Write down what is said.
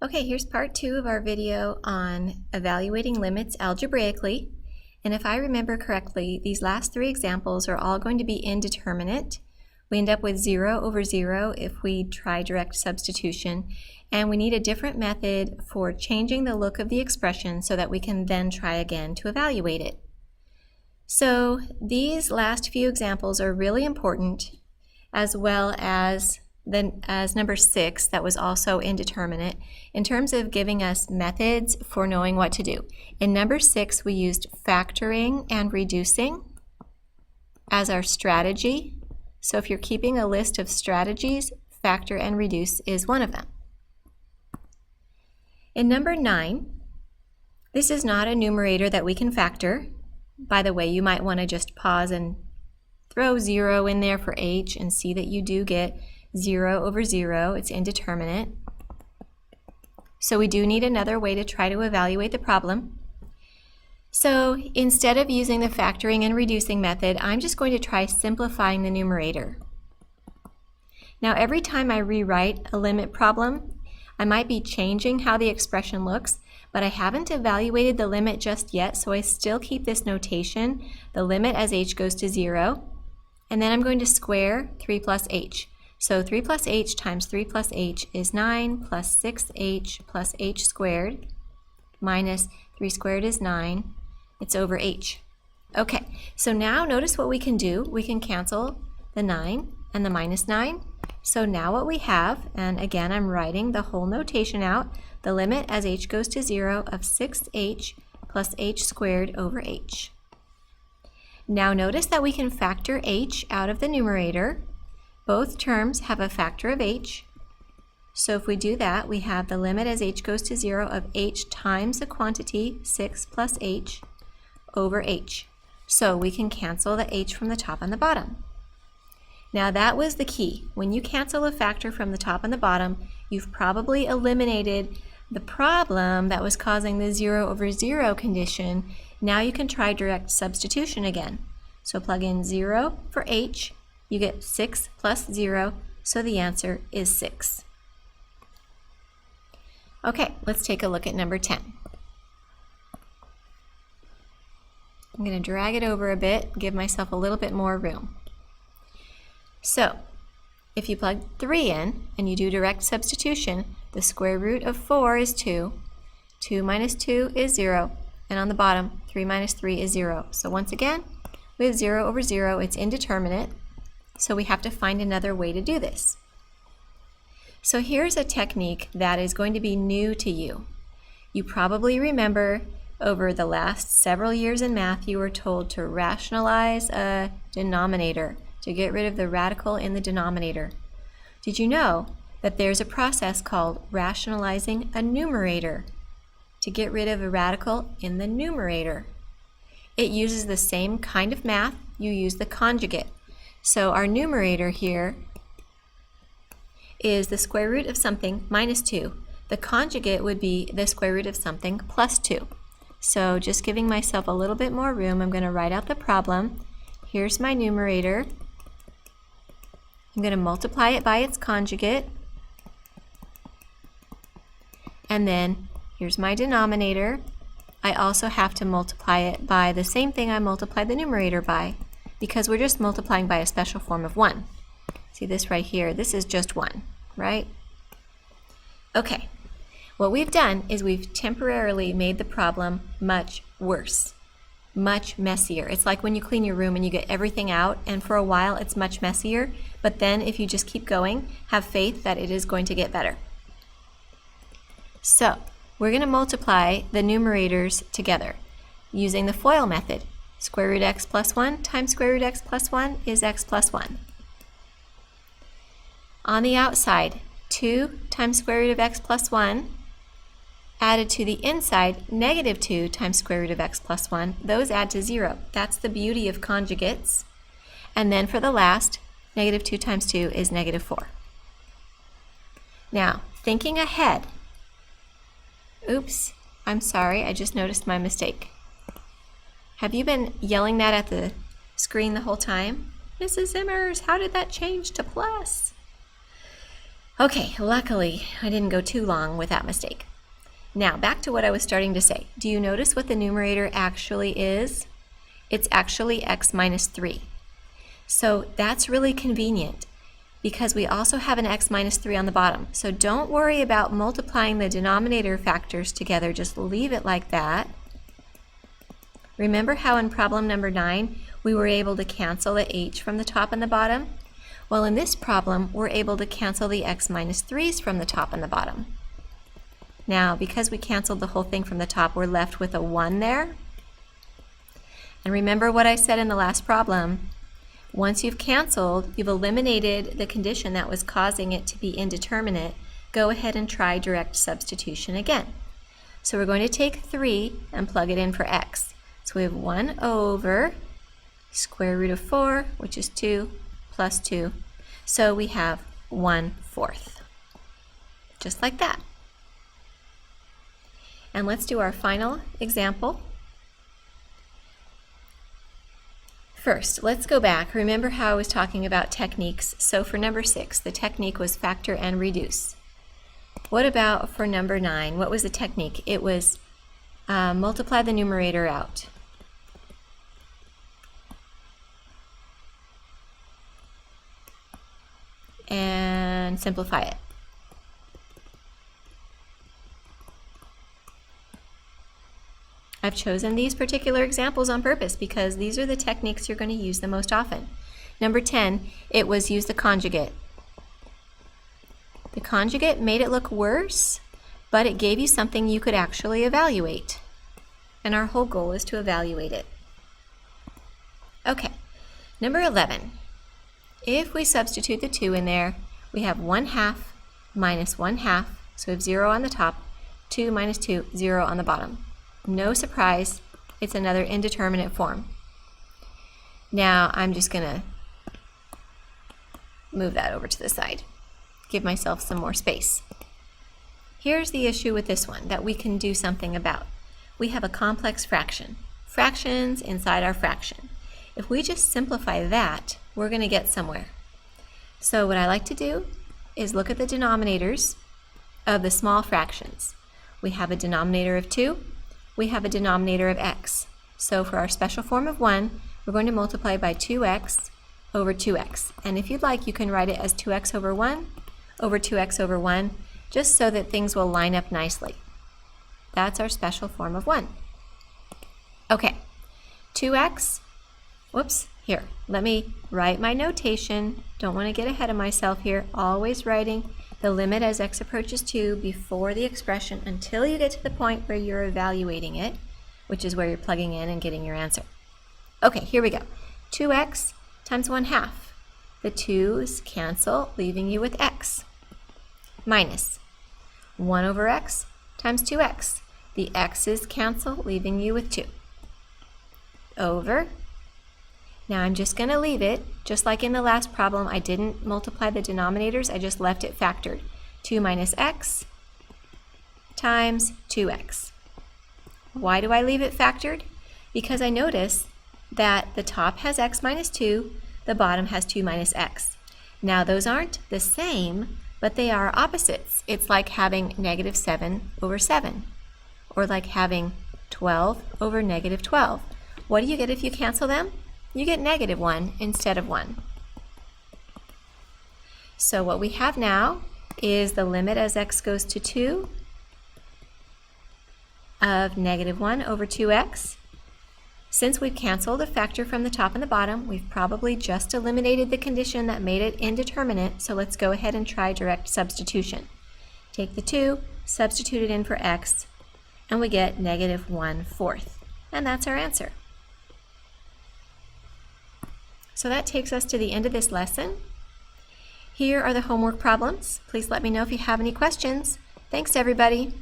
Okay, here's part 2 of our video on evaluating limits algebraically. And if I remember correctly, these last 3 examples are all going to be indeterminate. We end up with 0 over 0 if we try direct substitution. And we need a different method for changing the look of the expression so that we can then try again to evaluate it. So these last few examples are really important, as well as number 6, that was also indeterminate, in terms of giving us methods for knowing what to do. In number 6, we used factoring and reducing as our strategy. So if you're keeping a list of strategies, factor and reduce is one of them. In number 9, this is not a numerator that we can factor. By the way, you might want to just pause and throw 0 in there for h and see that you do get 0 over 0. It's indeterminate. So we do need another way to try to evaluate the problem. So instead of using the factoring and reducing method, I'm just going to try simplifying the numerator. Now every time I rewrite a limit problem, I might be changing how the expression looks, but I haven't evaluated the limit just yet, so I still keep this notation, the limit as h goes to 0, and then I'm going to square 3 plus h. So 3 plus h times 3 plus h is 9 plus 6h plus h squared minus 3 squared is 9. It's over h. Okay, so now notice what we can do. We can cancel the 9 and the minus 9. So now what we have, and again I'm writing the whole notation out, the limit as h goes to 0 of 6h plus h squared over h. Now notice that we can factor h out of the numerator. Both terms have a factor of h. So if we do that, we have the limit as h goes to 0 of h times the quantity 6 plus h over h. So we can cancel the h from the top and the bottom. Now that was the key. When you cancel a factor from the top and the bottom, you've probably eliminated the problem that was causing the 0 over 0 condition. Now you can try direct substitution again. So plug in 0 for h. You get 6 plus 0, so the answer is 6. Okay, let's take a look at number 10. I'm going to drag it over a bit, give myself a little bit more room. So, if you plug 3 in and you do direct substitution, the square root of 4 is 2, 2 minus 2 is 0, and on the bottom, 3 minus 3 is 0. So once again, we have 0 over 0, it's indeterminate. So we have to find another way to do this. So here's a technique that is going to be new to you. You probably remember over the last several years in math you were told to rationalize a denominator, to get rid of the radical in the denominator. Did you know that there's a process called rationalizing a numerator to get rid of a radical in the numerator? It uses the same kind of math. You use the conjugate. So our numerator here is the square root of something minus 2. The conjugate would be the square root of something plus 2. So just giving myself a little bit more room, I'm going to write out the problem. Here's my numerator. I'm going to multiply it by its conjugate. And then here's my denominator. I also have to multiply it by the same thing I multiplied the numerator by, because we're just multiplying by a special form of 1. See this right here? This is just 1, right? Okay, what we've done is we've temporarily made the problem much worse, much messier. It's like when you clean your room and you get everything out, and for a while it's much messier, but then if you just keep going, have faith that it is going to get better. So, we're going to multiply the numerators together using the FOIL method. Square root x plus 1 times square root x plus 1 is x plus 1. On the outside, 2 times square root of x plus 1 added to the inside, negative 2 times square root of x plus 1. Those add to 0. That's the beauty of conjugates. And then for the last, negative 2 times 2 is negative 4. Now, thinking ahead. Oops, I'm sorry, I just noticed my mistake. Have you been yelling that at the screen the whole time? Mrs. Zimmers, how did that change to plus? Okay, luckily I didn't go too long with that mistake. Now back to what I was starting to say. Do you notice what the numerator actually is? It's actually x minus 3. So that's really convenient because we also have an x minus 3 on the bottom. So don't worry about multiplying the denominator factors together, just leave it like that. Remember how in problem number 9 we were able to cancel the h from the top and the bottom? Well, in this problem we're able to cancel the x minus 3's from the top and the bottom. Now, because we canceled the whole thing from the top, we're left with a 1 there. And remember what I said in the last problem. Once you've canceled, you've eliminated the condition that was causing it to be indeterminate. Go ahead and try direct substitution again. So we're going to take 3 and plug it in for x. So we have 1 over square root of 4, which is 2, plus 2. So we have 1/4. Just like that. And let's do our final example. First, let's go back. Remember how I was talking about techniques. So for number 6, the technique was factor and reduce. What about for number 9? What was the technique? It was multiply the numerator out. And simplify it. I've chosen these particular examples on purpose because these are the techniques you're going to use the most often. Number 10, it was use the conjugate. The conjugate made it look worse, but it gave you something you could actually evaluate. And our whole goal is to evaluate it. Okay, number 11. If we substitute the 2 in there, we have 1/2 minus 1/2, so we have 0 on the top, 2 minus 2, 0 on the bottom. No surprise, it's another indeterminate form. Now I'm just going to move that over to the side, give myself some more space. Here's the issue with this one that we can do something about. We have a complex fraction. Fractions inside our fraction. If we just simplify that, we're going to get somewhere. So what I like to do is look at the denominators of the small fractions. We have a denominator of 2. We have a denominator of x. So for our special form of 1, we're going to multiply by 2x over 2x. And if you'd like, you can write it as 2x over 1 over 2x over 1, just so that things will line up nicely. That's our special form of 1. Okay, 2x, whoops, here, let me write my notation. Don't want to get ahead of myself here. Always writing the limit as x approaches 2 before the expression until you get to the point where you're evaluating it, which is where you're plugging in and getting your answer. Okay, here we go. 2x times 1/2. The 2's cancel, leaving you with x. Minus 1 over x times 2x. The x's cancel, leaving you with 2. Over. Now I'm just going to leave it, just like in the last problem, I didn't multiply the denominators, I just left it factored. 2 minus x times 2x. Why do I leave it factored? Because I notice that the top has x minus 2, the bottom has 2 minus x. Now those aren't the same, but they are opposites. It's like having negative 7 over 7, or like having 12 over negative 12. What do you get if you cancel them? You get negative 1 instead of 1. So what we have now is the limit as x goes to 2 of negative 1 over 2x. Since we've canceled a factor from the top and the bottom, we've probably just eliminated the condition that made it indeterminate, so let's go ahead and try direct substitution. Take the 2, substitute it in for x, and we get negative 1/4. And that's our answer. So that takes us to the end of this lesson. Here are the homework problems. Please let me know if you have any questions. Thanks, everybody.